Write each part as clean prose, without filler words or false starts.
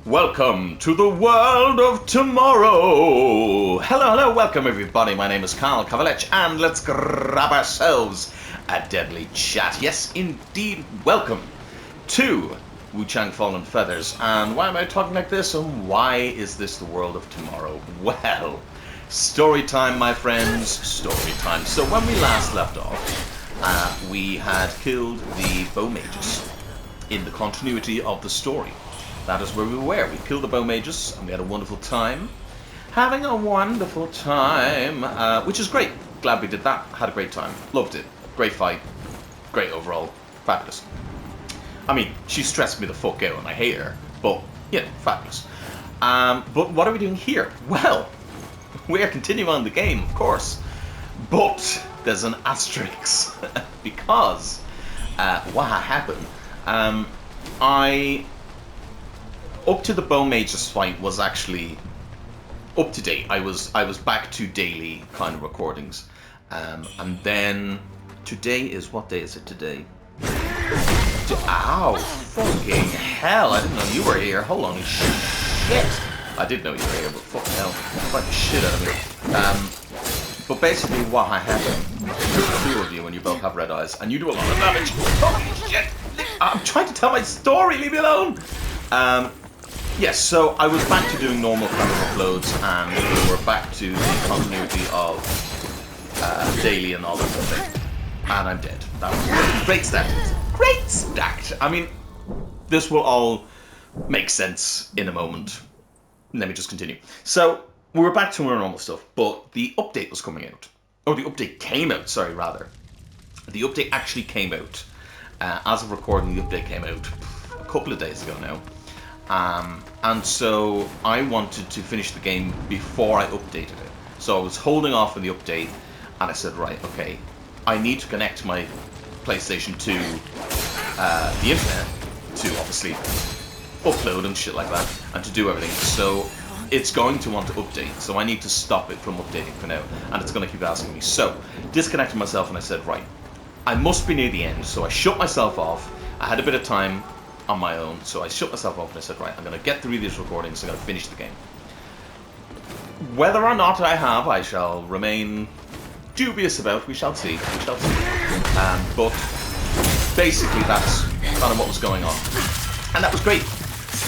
Welcome to the world of tomorrow! Hello, welcome everybody. My name is Kavalech, and let's grab ourselves a deadly chat. Yes, indeed, welcome to Wuchang Fallen Feathers. And why am I talking like this, and why is this the world of tomorrow? Well, story time, my friends, story time. So when we last left off, we had killed the bow mages in the continuity of the story. That is where we were. We killed the bow mages, and we had a wonderful time. Having a wonderful time, which is great. Glad we did that. Had a great time. Loved it. Great fight. Great overall. Fabulous. I mean, she stressed me the fuck out, and I hate her. But, yeah, fabulous. But what are we doing here? Well, we are continuing on the game, of course. But there's an asterisk. Because what happened? Up to the bow mages fight was actually up to date. I was back to daily kind of recordings, and then today is, what day is it today? Ow! Fucking hell! I didn't know you were here. Hold on, shit! I did know you were here, but fucking hell, fight the shit out of me. But basically, what happened? There's two of you, and you both have red eyes, and you do a lot of damage. Holy shit! I'm trying to tell my story. Leave me alone. Yes, so I was back to doing normal kind of uploads, and we were back to the continuity of daily and all that sort of thing. And I'm dead. That was great stacked. Great stacked! I mean, this will all make sense in a moment. Let me just continue. So, we were back to our normal stuff, but the update was coming out. Or the update came out, sorry, rather. The update actually came out. As of recording, the update came out a couple of days ago now. And so I wanted to finish the game before I updated it. So I was holding off on the update, and I said, right, okay, I need to connect my PlayStation to the internet to obviously upload and shit like that, and to do everything. So it's going to want to update, so I need to stop it from updating for now, and it's going to keep asking me. So disconnected myself, and I said, right, I must be near the end. So I shut myself off. I had a bit of time on my own, so I shut myself off and I said, right, I'm going to get through these recordings, I'm going to finish the game. Whether or not I shall remain dubious about. We shall see. We shall see. But basically, that's kind of what was going on, and that was great.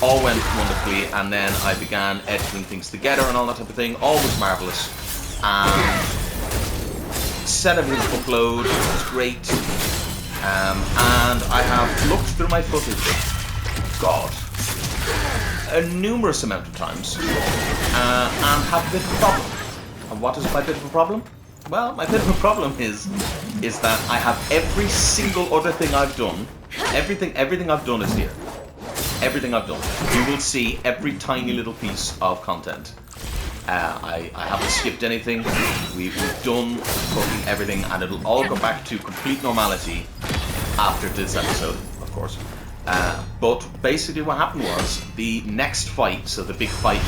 All went wonderfully, and then I began editing things together and all that type of thing. All was marvelous, and set everything to upload. It was great. And I have looked through my footage, God, a numerous amount of times, and have a bit of a problem. And what is my bit of a problem? Well, my bit of a problem is that I have every single other thing I've done. Everything I've done is here. Everything I've done. You will see every tiny little piece of content. I haven't skipped anything. We've done fucking everything, and it'll all go back to complete normality after this episode, of course. But basically what happened was, the next fight, so the big fight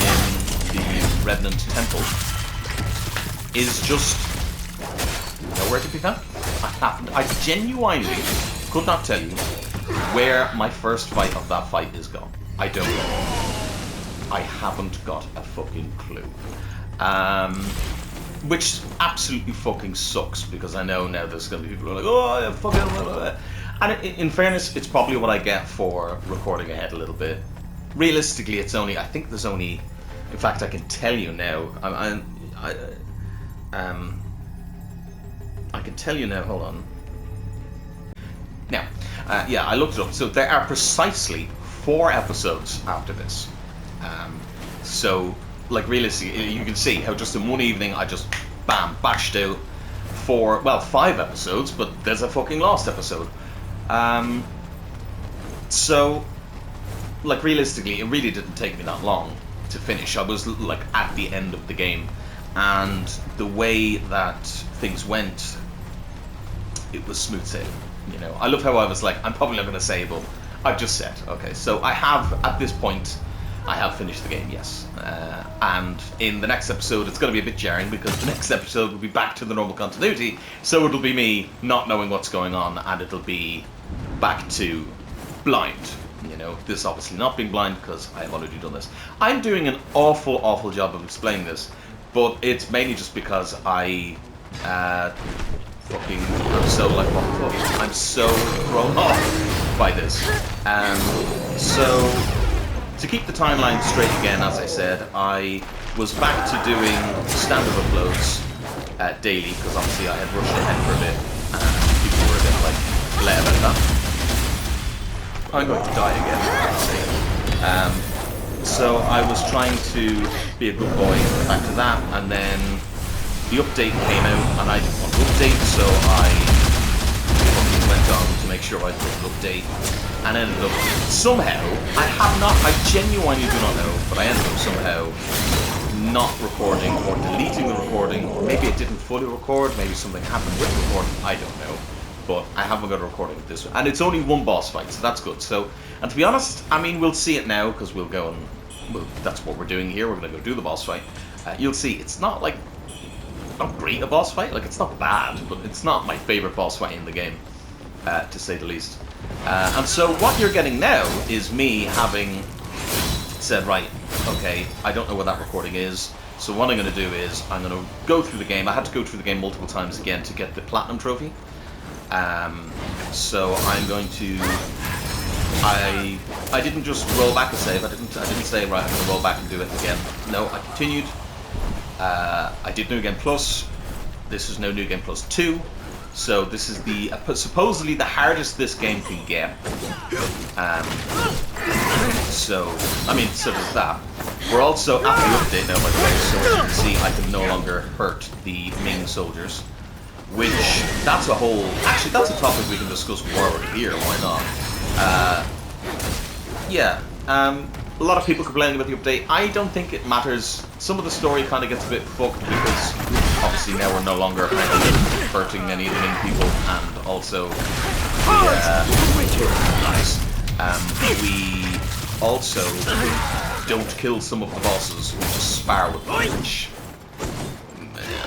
in the Revenant Temple, is just nowhere to be found. I genuinely could not tell you where my first fight of that fight is gone. I don't know. I haven't got a fucking clue. Which absolutely fucking sucks, because I know now there's going to be people who are like, oh, yeah, fucking... Blah, blah, blah. And in fairness, it's probably what I get for recording ahead a little bit. Realistically, it's only... I think there's only... In fact, I can tell you now. I can tell you now, hold on. Now, yeah, I looked it up. So there are precisely 4 episodes after this. So, like, realistically, you can see how just in one evening I just, bam, bashed out 5 episodes, but there's a fucking lost episode. So, like, realistically, it really didn't take me that long to finish. I was, like, at the end of the game, and the way that things went, it was smooth sailing, you know. I love how I was like, I'm probably not going to say, but I've just said, okay, so I have, at this point, I have finished the game, yes. And in the next episode, it's going to be a bit jarring, because the next episode will be back to the normal continuity, so it'll be me not knowing what's going on, and it'll be back to blind, You know, this obviously not being blind because I have already done this. I'm doing an awful job of explaining this, but it's mainly just because I fucking I'm so like what the fuck? I'm so thrown off by this. So to keep the timeline straight again, as I said, I was back to doing standard uploads daily because obviously I had rushed ahead for a bit and people were a bit like bleh about that. I'm going to die again. So I was trying to be a good boy, back to that, and then the update came out, and I didn't want to update, so I went on to make sure I did an update, and ended up somehow, I genuinely do not know, but I ended up somehow not recording or deleting the recording, or maybe it didn't fully record, maybe something happened with the recording, I don't know. But I haven't got a recording of this one. And it's only one boss fight, so that's good. So, and to be honest, I mean, we'll see it now, because we'll go and, that's what we're doing here, we're going to go do the boss fight. You'll see, it's not like, not great a boss fight, like it's not bad, but it's not my favourite boss fight in the game, to say the least. And so what you're getting now is me having said, right, okay, I don't know where that recording is, so what I'm going to do is, I'm going to go through the game. I had to go through the game multiple times again to get the Platinum Trophy. So I'm going to. I didn't just roll back a save. I didn't say right. I'm going to roll back and do it again. No, I continued. I did New Game Plus. This is no New Game Plus 2. So this is the supposedly the hardest this game can get. So I mean, so does that. We're also at the update now, by the way. So as you can see, I can no longer hurt the Ming soldiers. Which, that's a whole... Actually, that's a topic we can discuss more here, why not? A lot of people complaining about the update. I don't think it matters. Some of the story kind of gets a bit fucked because, obviously, now we're no longer hurting any of the Ming people, and also, we also don't kill some of the bosses, we just spar with them, which...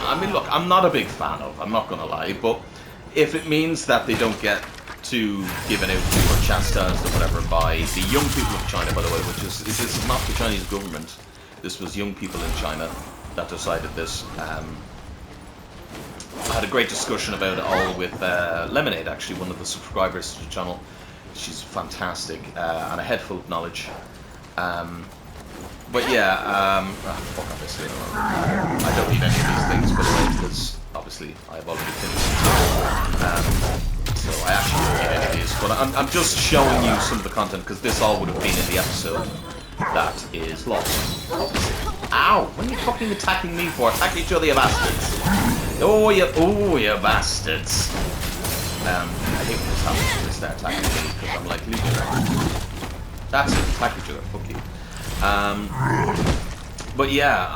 I mean, look, I'm not a big fan of, I'm not going to lie, but if it means that they don't get to given out to or chastised or whatever by the young people of China, by the way, which is this is not the Chinese government, this was young people in China that decided this. I had a great discussion about it all with Lemonade, actually, one of the subscribers to the channel. She's fantastic and a head full of knowledge. But yeah, fuck obviously. I don't need any of these things, by the way, because obviously I've already finished it. So I actually don't need any of these. But I'm just showing you some of the content, because this all would have been in the episode that is lost. Ow! What are you fucking attacking me for? Attack each other, you bastards! Oh, you bastards! I hate when this happens when they start attacking me, because I'm like, leave me alone. That's it, attack each other, fuck you. But yeah,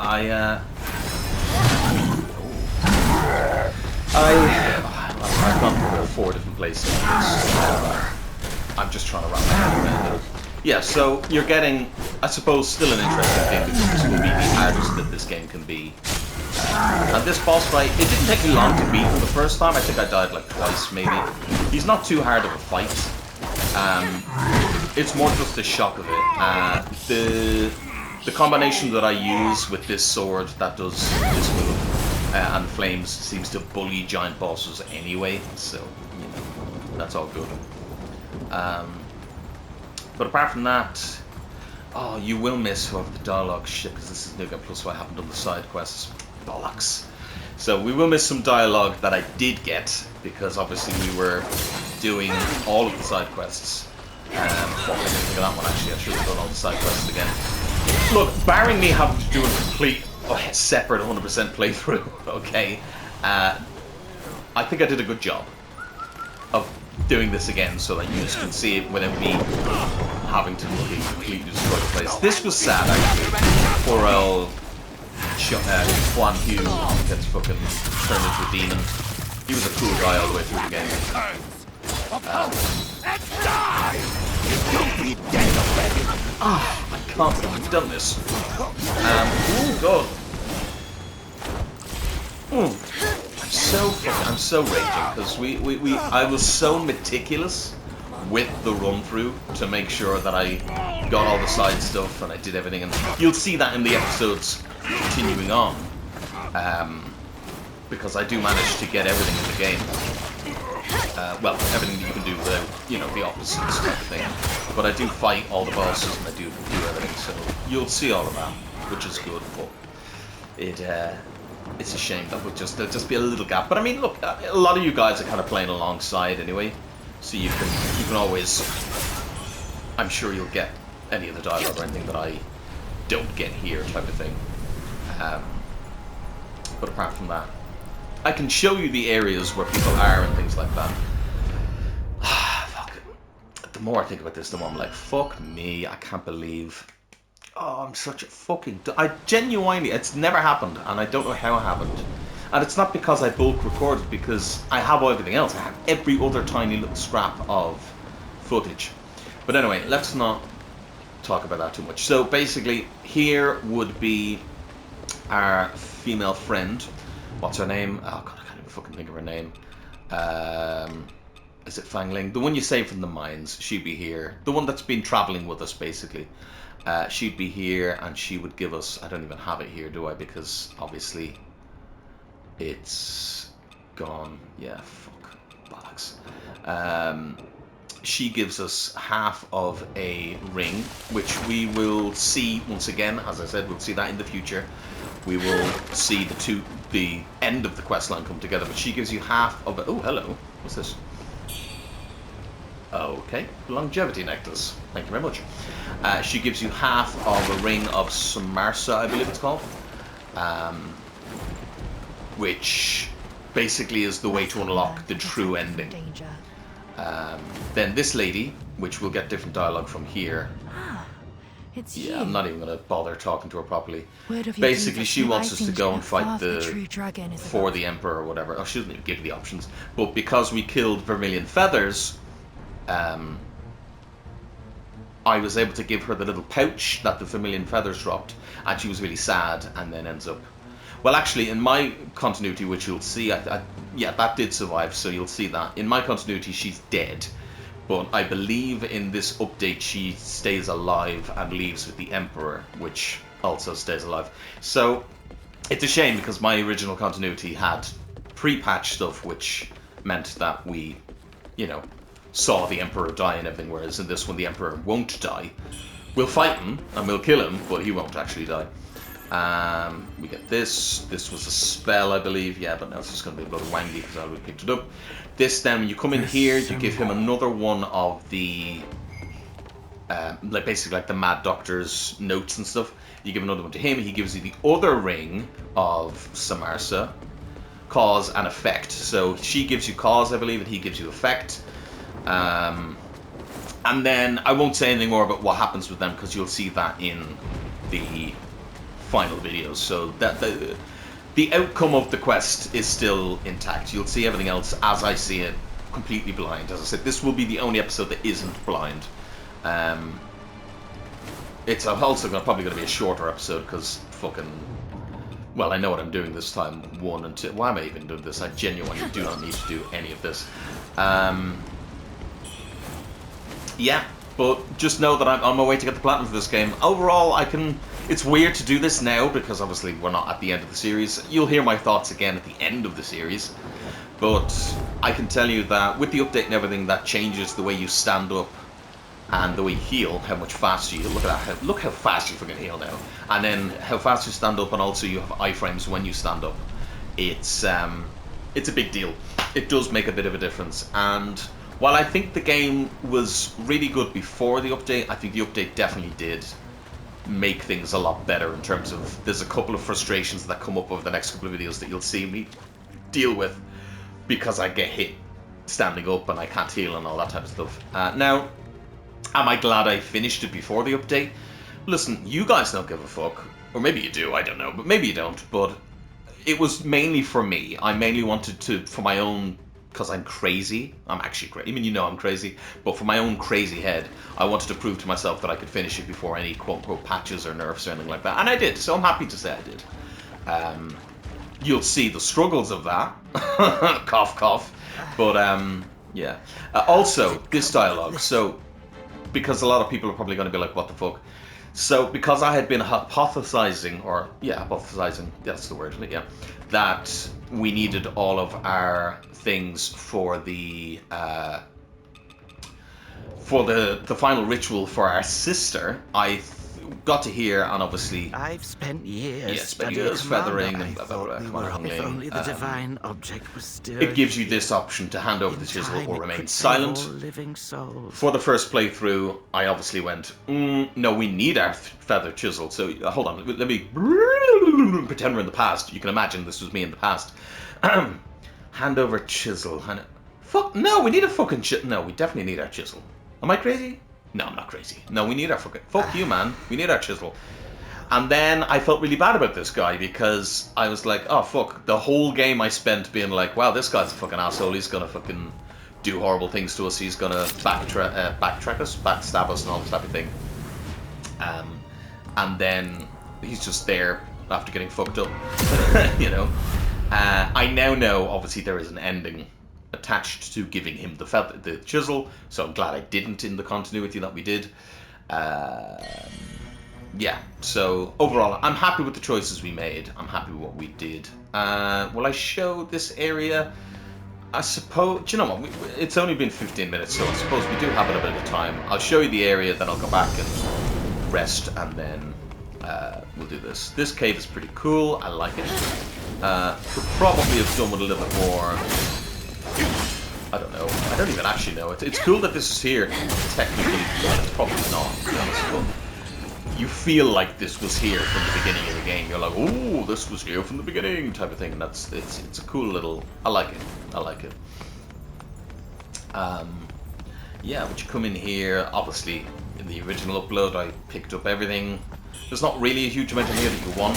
I've gone to 4 different places. I'm just trying to wrap my head around it. Yeah, so you're getting, I suppose, still an interesting thing, because this will be the hardest that this game can be. And this boss fight, it didn't take me long to beat him the first time. I think I died like twice, maybe. He's not too hard of a fight. It's more just the shock of it. The combination that I use with this sword that does this move and flames seems to bully giant bosses anyway, so you know that's all good. But apart from that, oh, you will miss whoever the dialogue shit, because this is New Game Plus, so I haven't done the side quests. Bollocks. So we will miss some dialogue that I did get, because obviously we were doing all of the side quests. I didn't think of that one actually. I should have done all the side quests again. Look, barring me having to do a complete, separate 100% playthrough, okay, I think I did a good job of doing this again so that you just can see it without me having to completely destroy the place. This was sad actually. Poor old Juan Hugh gets fucking turned into a demon. He was a cool guy all the way through the game. I can't believe I've done this. Oh god. I'm so raging because I was so meticulous with the run-through to make sure that I got all the side stuff and I did everything. And you'll see that in the episodes continuing on. Because I do manage to get everything in the game. Well, everything that you can do without, you know, the opposites type of thing. But I do fight all the bosses and I do everything, so you'll see all of that, which is good. But it's a shame that there'll just be a little gap. But I mean, look, a lot of you guys are kind of playing alongside anyway, so you can always. I'm sure you'll get any of the dialogue or anything that I don't get here, type of thing. But apart from that, I can show you the areas where people are and things like that. Fuck. The more I think about this, the more I'm like, fuck me, I can't believe. Oh, I'm such a fucking... I genuinely... It's never happened, and I don't know how it happened. And it's not because I bulk recorded, because I have everything else. I have every other tiny little scrap of footage. But anyway, let's not talk about that too much. So basically, here would be our female friend. What's her name? Oh god, I can't even fucking think of her name. Is it Fangling? The one you saved from the mines. She'd be here. The one that's been traveling with us, basically. She'd be here, and she would give us... I don't even have it here, do I? Because, obviously, it's gone. Yeah, fuck. Bollocks. She gives us half of a ring, which we will see once again. As I said, we'll see that in the future. We will see the end of the quest line come together, but she gives you half of it. Oh, hello. What's this? Okay, longevity necklace. Thank you very much. She gives you half of a ring of Samarsa, I believe it's called, which basically is the way to unlock the true ending. Then this lady, which we'll get different dialogue from here. It's yeah, you. I'm not even going to bother talking to her properly. Word of your Basically, deeds she wants us to seems go to and have fight half the true dragon is for above. the Emperor or whatever. Oh, she doesn't even give the options. But because we killed Vermilion Feathers, I was able to give her the little pouch that the Vermilion Feathers dropped, and she was really sad, and then ends up... Well, actually, in my continuity, which you'll see, yeah, that did survive, so you'll see that. In my continuity, she's dead. But I believe in this update she stays alive and leaves with the Emperor, which also stays alive. So it's a shame because my original continuity had pre-patch stuff, which meant that we, you know, saw the Emperor die and everything, whereas in this one the Emperor won't die. We'll fight him and we'll kill him, but he won't actually die. We get this. This was a spell, I believe. Yeah, but now it's just going to be a bloody wangy because I already picked it up. This, then, when you come in here, you give him another one of the, like basically like the Mad Doctor's notes and stuff. You give another one to him. He gives you the other ring of Samarsa, cause and effect. So she gives you cause, I believe, and he gives you effect. And then I won't say anything more about what happens with them because you'll see that in the final videos. So that the outcome of the quest is still intact. You'll see everything else as I see it, completely blind. As I said, this will be the only episode that isn't blind. It's also probably going to be a shorter episode because fucking... Well, I know what I'm doing this time. 1 and 2. Why am I even doing this? I genuinely do not need to do any of this. Yeah, but just know that I'm on my way to get the platinum for this game. Overall, I can... It's weird to do this now because obviously we're not at the end of the series. You'll hear my thoughts again at the end of the series. But I can tell you that with the update and everything, that changes the way you stand up and the way you heal, how much faster you... Look at that. Look how fast you fucking heal now. And then how fast you stand up, and also you have iframes when you stand up. It's a big deal. It does make a bit of a difference. And while I think the game was really good before the update, I think the update definitely did make things a lot better in terms of... There's a couple of frustrations that come up over the next couple of videos that you'll see me deal with because I get hit standing up and I can't heal and all that type of stuff. Now, am I glad I finished it before the update? Listen, you guys don't give a fuck. Or maybe you do, I don't know. But maybe you don't. But it was mainly for me. I mainly wanted to, for my own... Because I'm crazy. I'm actually crazy. I mean, you know I'm crazy. But for my own crazy head, I wanted to prove to myself that I could finish it before any quote-unquote patches or nerfs or anything like that. And I did. So I'm happy to say I did. You'll see the struggles of that. Cough, cough. But Yeah. Also, this dialogue. So, because a lot of people are probably going to be like, "What the fuck?" So, because I had been hypothesizing, hypothesizing. That's the word, isn't it? Yeah. That we needed all of our things for the final ritual for our sister. I got to hear, and obviously, I've spent years spent studying years Commander. feathering I and blah, blah, thought blah, we come on, were Hung if Ling. only the divine object was still It gives you here. this option to hand over In the chisel time, or it remain could save silent. all living souls. For the first playthrough, I obviously went, no, we need our feather chisel. So, hold on, let me pretend we're in the past. You can imagine this was me in the past. Hand over chisel. Fuck, no, we need a fucking chisel. No, we definitely need our chisel. Am I crazy? No, I'm not crazy. No, we need our fucking... Fuck you, man. We need our chisel. And then I felt really bad about this guy because I was like, oh, fuck. The whole game I spent being like, wow, this guy's a fucking asshole. He's gonna fucking do horrible things to us. He's gonna backtrack us, backstab us and all this type of thing. And then he's just there after getting fucked up, you know. I now know, obviously, there is an ending attached to giving him the chisel, so I'm glad I didn't in the continuity that we did. Yeah, so overall, I'm happy with the choices we made. I'm happy with what we did. Will I show this area? I suppose, do you know what, it's only been 15 minutes, so I suppose we do have a bit of time. I'll show you the area, then I'll go back and rest, and then we'll do this. This cave is pretty cool, I like it. Could probably have done with a little bit more, I don't know, I don't even actually know. It's cool that this is here, technically, but it's probably not, to be honest, but you feel like this was here from the beginning of the game. You're like, oh, this was here from the beginning, type of thing. And it's a cool little. I like it. I like it. Yeah, but you come in here. Obviously, in the original upload, I picked up everything. There's not really a huge amount in here that you want.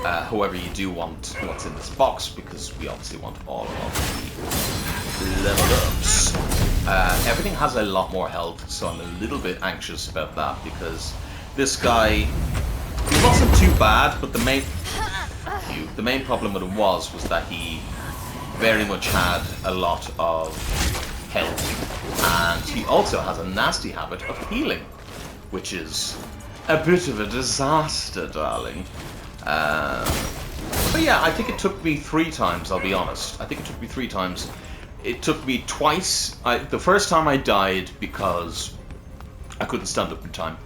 However, you do want what's in this box because we obviously want all of the level ups. Everything has a lot more health, so I'm a little bit anxious about that because this guy, he wasn't too bad, but the main problem with him was that he very much had a lot of health, and he also has a nasty habit of healing, which is a bit of a disaster, darling. But yeah, I think it took me 3 times, I'll be honest. I think it took me 3 times. It took me twice. The first time I died because I couldn't stand up in time.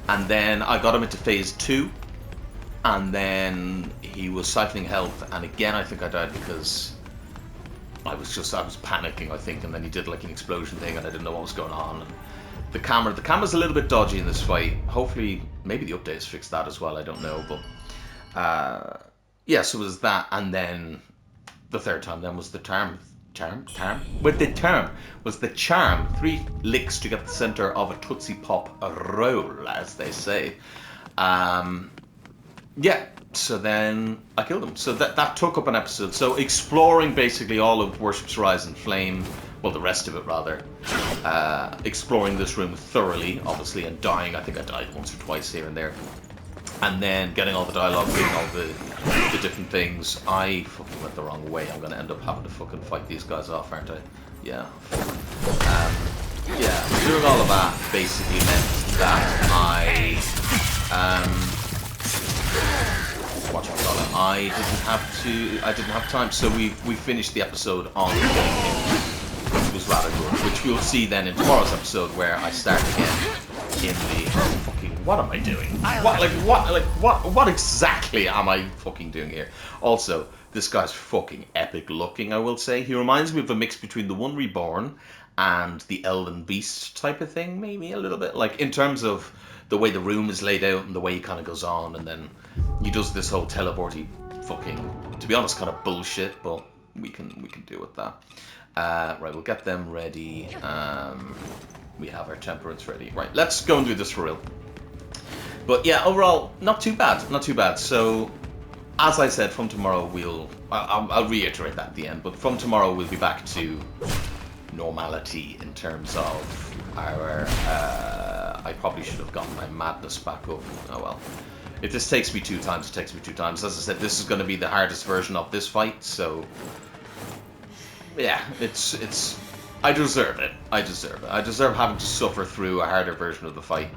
And then I got him into phase 2, and then he was cycling health, and again I think I died because I was panicking, I think, and then he did like an explosion thing and I didn't know what was going on. And the camera's a little bit dodgy in this fight. Hopefully, maybe the updates fixed that as well, I don't know, but yeah, so it was that, and then the third time then was the charm. With the term was the charm. 3 licks to get the center of a Tootsie Pop roll, as they say. Yeah, so then I killed him. So that took up an episode. So exploring basically all of Worship's Rise and Flame, well, the rest of it rather. Exploring this room thoroughly, obviously, and dying. I think I died once or twice here and there. And then getting all the dialogue, getting all the different things. I fucking went the wrong way. I'm gonna end up having to fucking fight these guys off, aren't I? Yeah. Yeah, doing all of that basically meant that I didn't have time. So we finished the episode on killing him, which was rather good. Which we'll see then in tomorrow's episode, where I start again in the what am I doing? What exactly am I fucking doing here? Also, this guy's fucking epic looking, I will say. He reminds me of a mix between the One Reborn and the Elden Beast type of thing, maybe a little bit. Like, in terms of the way the room is laid out and the way he kind of goes on, and then he does this whole teleporty fucking, to be honest, kind of bullshit, but we can deal with that. Right, we'll get them ready. We have our temperance ready. Right, let's go and do this for real. But yeah, overall, not too bad, not too bad. So, as I said, from tomorrow I'll reiterate that at the end, but from tomorrow we'll be back to normality in terms of our, I probably should have gotten my madness back up. Oh well. If this takes me 2 times, it takes me 2 times. As I said, this is going to be the hardest version of this fight, so yeah, it's I deserve it. I deserve it. I deserve having to suffer through a harder version of the fight.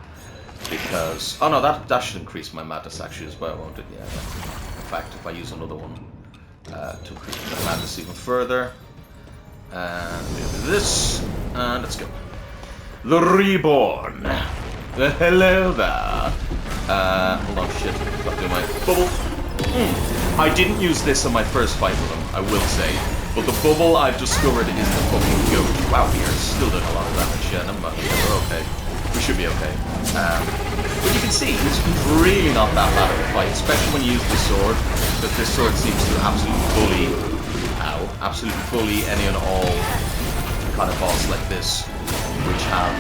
Because... Oh no, that should increase my madness actually as well, won't it? Yeah. In fact, if I use another one to increase my madness even further. And we'll do this. And let's go. The Reborn. Hello there. Hold on, shit. Got to do my bubble. I didn't use this on my first fight with him, I will say. But the bubble I've discovered is the fucking goat. Wow, we are still doing a lot of damage. Yeah, never mind. Yeah, we're okay. We should be okay. But you can see, he's really not that bad of a fight, especially when you use the sword. Because this sword seems to absolutely bully... Ow. Absolutely bully any and all kind of boss like this, which have...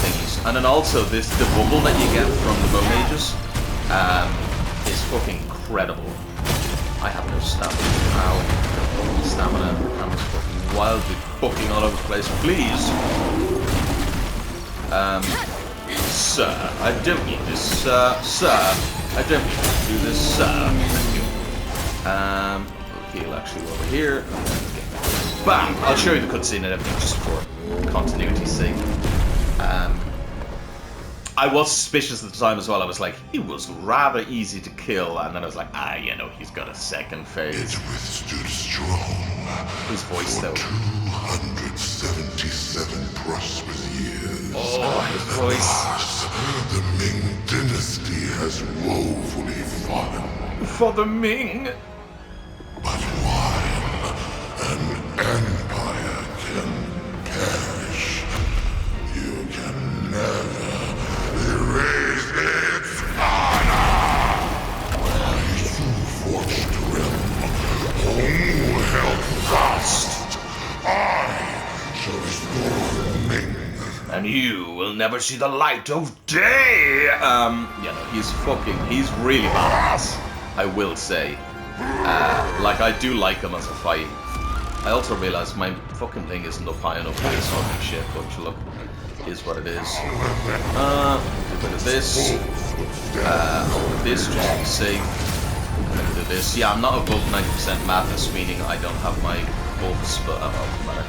thingies. And then also, the bubble that you get from the bone mages is fucking incredible. I have no stamina. Ow. Stamina. I'm just fucking wildly fucking all over the place. Please! Sir, I don't need this, sir, I don't need to do this, sir. Thank you. We'll heal actually over here. Okay. Bam! I'll show you the cutscene and everything just for continuity's sake. I was suspicious at the time as well. I was like, he was rather easy to kill, and then I was like, you know, he's got a second phase. It withstood strong. His voice, though. 277 prosperous years. Oh, his voice. Alas, the Ming Dynasty has woefully fallen. For the Ming. But while an empire can perish, you can never erase its honor. Through forged realm, home held fast, I shall restore Ming. And you will never see the light of day! Yeah, no, he's really badass, I will say. Like, I do like him as a fight. I also realize my fucking thing isn't up high enough for this fucking shit, but look, is what it is. A bit of this. This, just to be safe. A bit of this. Yeah, I'm not above 90% madness, meaning I don't have my buffs, but doesn't matter.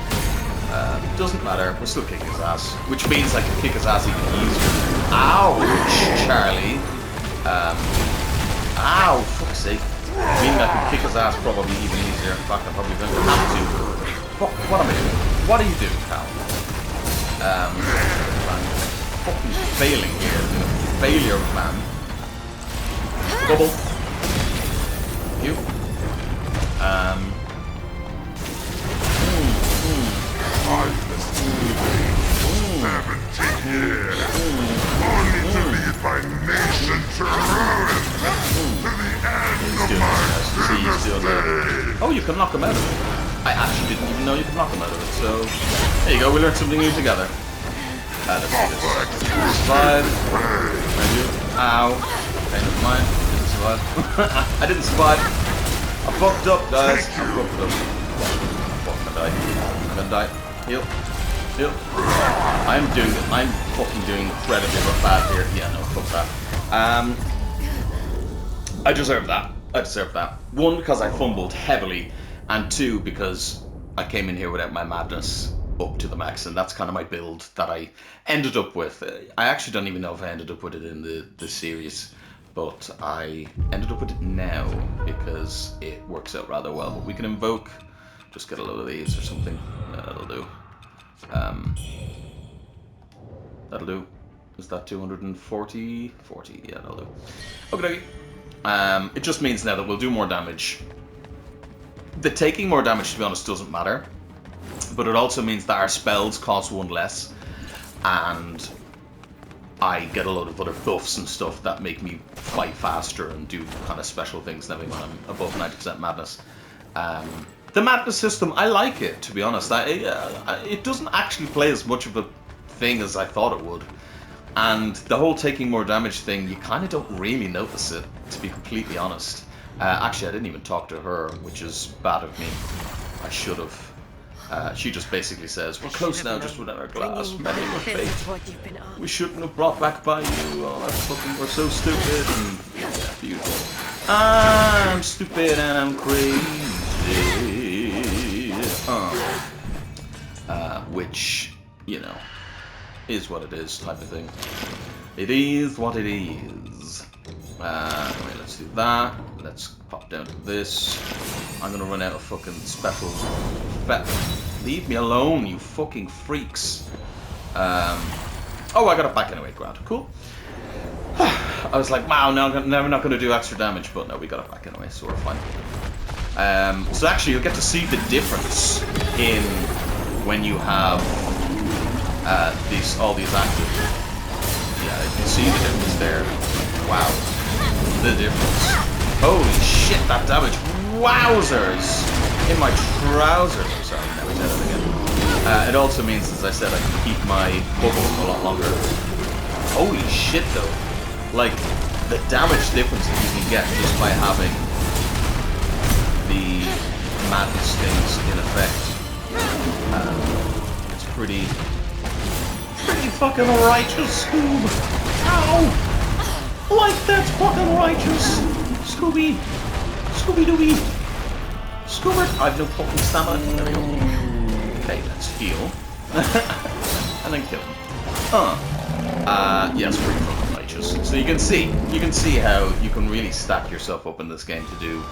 Doesn't matter, we're still kicking his ass. Which means I can kick his ass even easier. Ouch, Charlie. Ow, fuck's sake. Meaning I can kick his ass probably even easier. In fact, I'm probably going to have to. What am I doing? What are you doing, Cal? I'm fucking failing here. Failure, man. Bubble. You. I must wait 70 years, only to lead my nation to ruin, to the end of my dynasty. Oh, you can knock him out of it. I actually didn't even know you could knock him out of it, so... There you go, we learned something new together. Let's do this. Slide. Thank you. Ow. Okay, never mind. Didn't survive. I didn't survive. I fucked up, guys. I fucked up. I'm gonna die. Heal. Heal. I'm fucking doing incredibly bad here. Yeah, no, fuck that. I deserve that. I deserve that. One, because I fumbled heavily, and two, because I came in here without my madness up to the max, and that's kind of my build that I ended up with. I actually don't even know if I ended up with it in the series, but I ended up with it now because it works out rather well. But we can invoke, just get a load of these or something. That'll do. That'll do. Is that 240? 40, yeah, that'll do. Okay. It just means now that we'll do more damage. The taking more damage, to be honest, doesn't matter. But it also means that our spells cost one less. And I get a load of other buffs and stuff that make me fight faster and do kind of special things now when I'm above 90% madness. The madness system, I like it, to be honest. It doesn't actually play as much of a thing as I thought it would. And the whole taking more damage thing, you kind of don't really notice it, to be completely honest. Actually, I didn't even talk to her, which is bad of me. I should have. She just basically says, we're close now, just without our glass. Many were fate. We shouldn't have brought back by you. Oh, that's fucking, we're so stupid. And, yeah, beautiful. I'm stupid and I'm crazy. which, you know, is what it is type of thing. It is what it is. Anyway, let's do that. Let's pop down to this. I'm gonna run out of fucking special. Leave me alone, you fucking freaks. Oh, I got it back anyway. Grand, cool. I was like, wow, now we're not gonna do extra damage, but no, we got it back anyway, so we're fine. So actually, you'll get to see the difference in when you have all these active. Yeah, you can see the difference there. Wow, the difference. Holy shit, that damage! Wowzers! In my trousers. I'm sorry, never said it again. It also means, as I said, I can keep my bubble a lot longer. Holy shit, though! Like the damage difference that you can get just by having the madness things in effect. It's pretty fucking righteous, Scoob. Ow! Like that's fucking righteous, Scooby, Scooby-Dooby, Scoobert. I've no fucking stamina. There we go. Okay, let's heal, and then kill him. Yes, pretty fucking righteous. So you can see how you can really stack yourself up in this game to do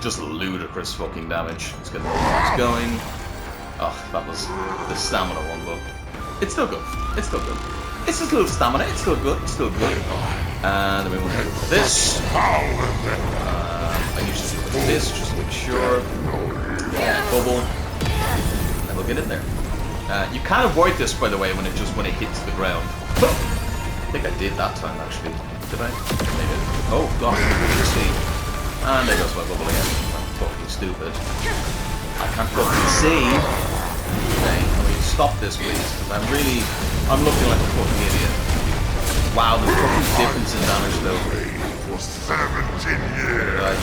just ludicrous fucking damage. Let's get the bombs going. Oh, that was the stamina one, but it's still good. It's still good. It's just a little stamina. It's still good. It's still good. And then we will go for this. I usually do this just to make sure. Bubble. And we'll get in there. You can avoid this, by the way, when it hits the ground. I think I did that time, actually. Did I? Maybe. Oh, God. You see. And there goes my bubble again. I'm fucking stupid. I can't fucking see. Okay, can we stop this, please? Because I'm looking like a fucking idiot. Wow, the fucking difference in damage, though. For 17 years. Right.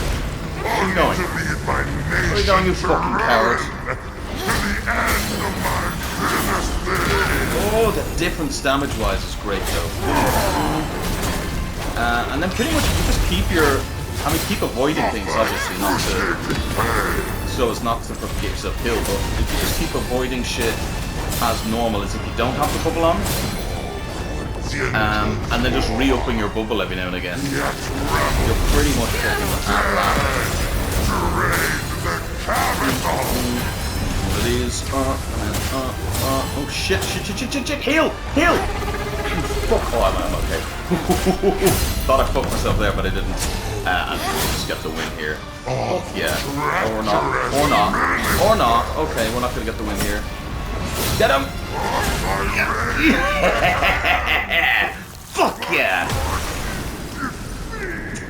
Where are you going? Where are you going, you fucking coward? Oh, the difference damage-wise is great, though. And then pretty much you just keep keep avoiding things, obviously, not to, so as not to get yourself killed, but if you just keep avoiding shit as normal as if you don't have the bubble on, and then just re-upping your bubble every now and again, you're pretty much fucking at that. It is, oh shit, heal! Fuck, I'm okay. Thought I fucked myself there, but I didn't. And just get the win here. Fuck yeah. Or not. Okay, we're not gonna get the win here. Get him! Fuck yeah!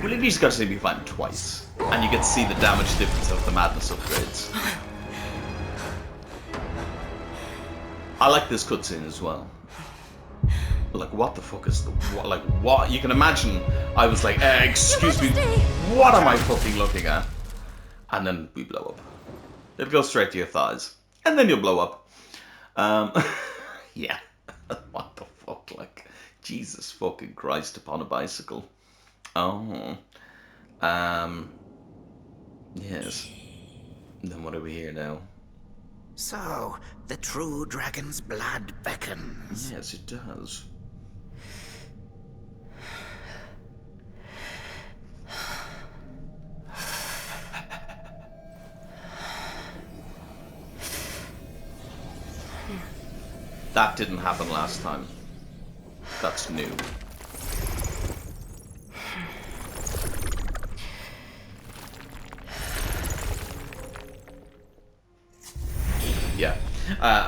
Well, at least you got to see me fight twice. And you get to see the damage difference of the madness upgrades. I like this cutscene as well. Like, what the fuck is what? You can imagine, I was like, excuse me, what am I fucking looking at? And then we blow up. It'll go straight to your thighs. And then you'll blow up. Yeah. What the fuck, like, Jesus fucking Christ upon a bicycle. Oh. Yes. Then what are we here now? So, the true dragon's blood beckons. Yes, it does. That didn't happen last time. That's new. Yeah.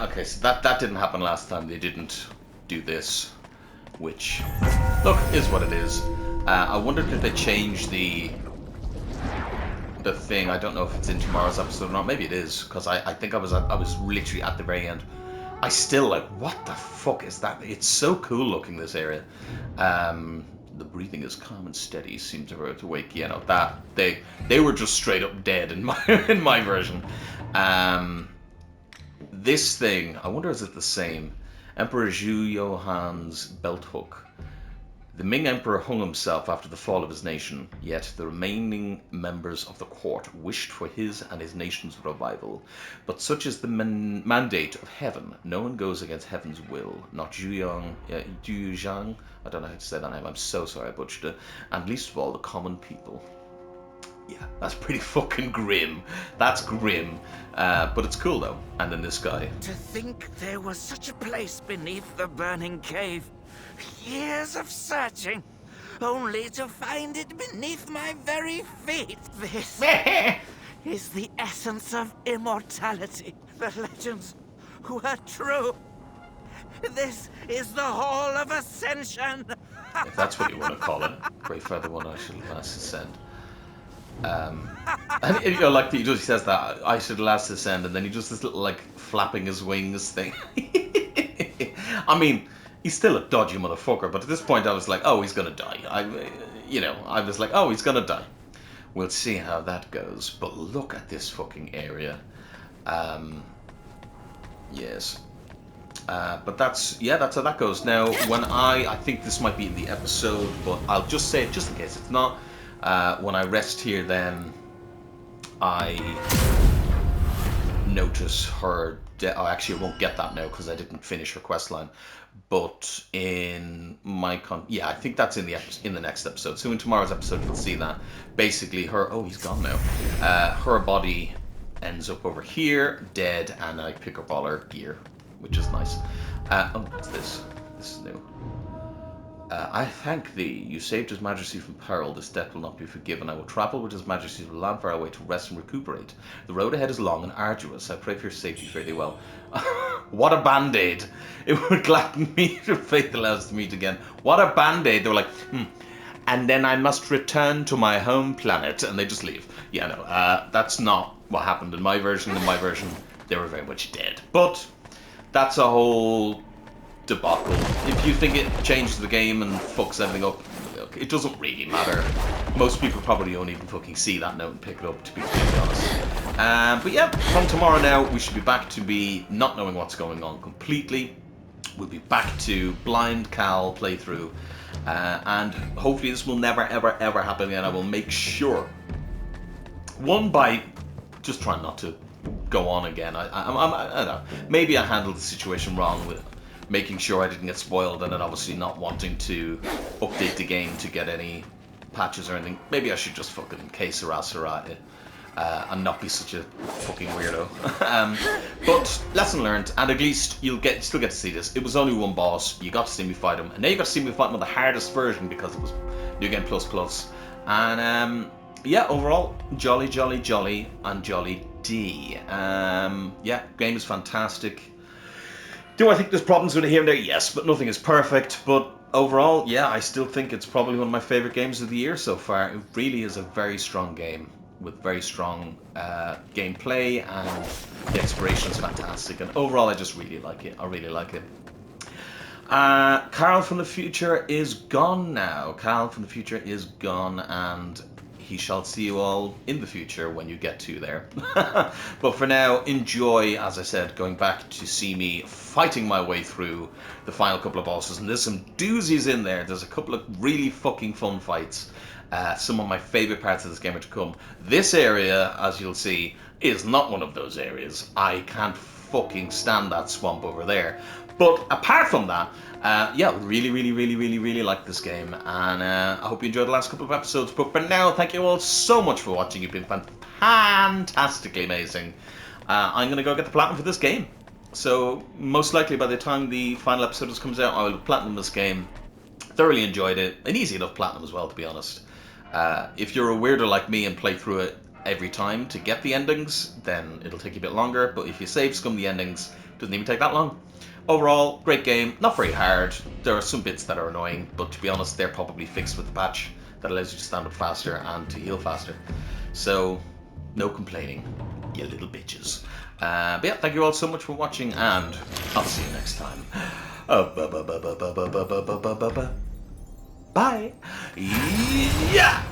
Okay, so that didn't happen last time. They didn't do this, which, look, is what it is. I wondered if they changed the thing. I don't know if it's in tomorrow's episode or not. Maybe it is, because I think I was literally at the very end. I still like, what the fuck is that? It's so cool looking, this area. The breathing is calm and steady. Seems to wake. You know that they were just straight up dead in my version. This thing, I wonder is it the same? Emperor Zhu Yohan's belt hook. The Ming Emperor hung himself after the fall of his nation, yet the remaining members of the court wished for his and his nation's revival. But such is the mandate of heaven. No one goes against heaven's will. Not Zhuang, I don't know how to say that name, I'm so sorry I butchered it. And least of all, the common people. Yeah, that's pretty fucking grim. That's grim. But it's cool though. And then this guy. To think there was such a place beneath the burning cave. Years of searching, only to find it beneath my very feet. This is the essence of immortality. The legends were true. This is the Hall of Ascension. If that's what you want to call it. Pray for the one I shall last ascend. And you know, like he says that I should last ascend, and then he does this little like flapping his wings thing. I mean, he's still a dodgy motherfucker, but at this point I was like, oh, he's gonna die. I was like, oh, he's gonna die. We'll see how that goes. But look at this fucking area. Yes. But that's how that goes. Now, when I think this might be in the episode, but I'll just say it just in case it's not. When I rest here, then I notice her. Oh, actually, I won't get that now because I didn't finish her quest line. But in my I think that's in the next episode. So in tomorrow's episode, you'll see that basically her. Oh, he's gone now. Her body ends up over here, dead, and I pick up all her gear, which is nice. Oh, what's this? This is new. I thank thee. You saved His Majesty from peril. This debt will not be forgiven. I will travel with His Majesty to the land far away to rest and recuperate. The road ahead is long and arduous. I pray for your safety. Fare thee well. What a band-aid. It would gladden me if faith allows to meet again. What a band-aid. They were like, and then I must return to my home planet. And they just leave. Yeah, no, that's not what happened in my version. In my version, they were very much dead. But that's a whole debacle. If you think it changes the game and fucks everything up, it doesn't really matter. Most people probably don't even fucking see that note and pick it up, to be completely honest. But yeah, from tomorrow now, we should be back to be not knowing what's going on completely. We'll be back to blind Cal playthrough, and hopefully this will never, ever, ever happen again. I will make sure. One by just trying not to go on again. I don't know. Maybe I handled the situation wrong with making sure I didn't get spoiled, and then obviously not wanting to update the game to get any patches or anything. Maybe I should just fucking que sera it and not be such a fucking weirdo. But lesson learned, and at least you'll still get to see this. It was only one boss. You got to see me fight him, and now you got to see me fight him on the hardest version because it was New Game Plus. And yeah, overall, jolly, and jolly D. Yeah, game is fantastic. Do I think there's problems with it here and there? Yes, but nothing is perfect. But overall, yeah, I still think it's probably one of my favorite games of the year so far. It really is a very strong game with very strong gameplay, and the exploration is fantastic. And overall, I just really like it. I really like it. Carl from the future is gone now. Carl from the future is gone, and he shall see you all in the future when you get to there. But for now, enjoy, as I said, going back to see me fighting my way through the final couple of bosses. And there's some doozies in there. There's a couple of really fucking fun fights. Some of my favorite parts of this game are to come. This area, as you'll see, is not one of those areas. I can't fucking stand that swamp over there. But apart from that, yeah, really like this game, and I hope you enjoyed the last couple of episodes. But for now, thank you all so much for watching. You've been fantastically amazing. I'm going to go get the platinum for this game. So most likely by the time the final episode comes out, I will platinum this game. Thoroughly enjoyed it. An easy enough platinum as well, to be honest. If you're a weirdo like me and play through it every time to get the endings, then it'll take you a bit longer. But if you save scum the endings, it doesn't even take that long. Overall, great game. Not very hard. There are some bits that are annoying, but to be honest, they're probably fixed with the patch that allows you to stand up faster and to heal faster. So, no complaining, you little bitches. But yeah, thank you all so much for watching, and I'll see you next time. Bye. Yeah.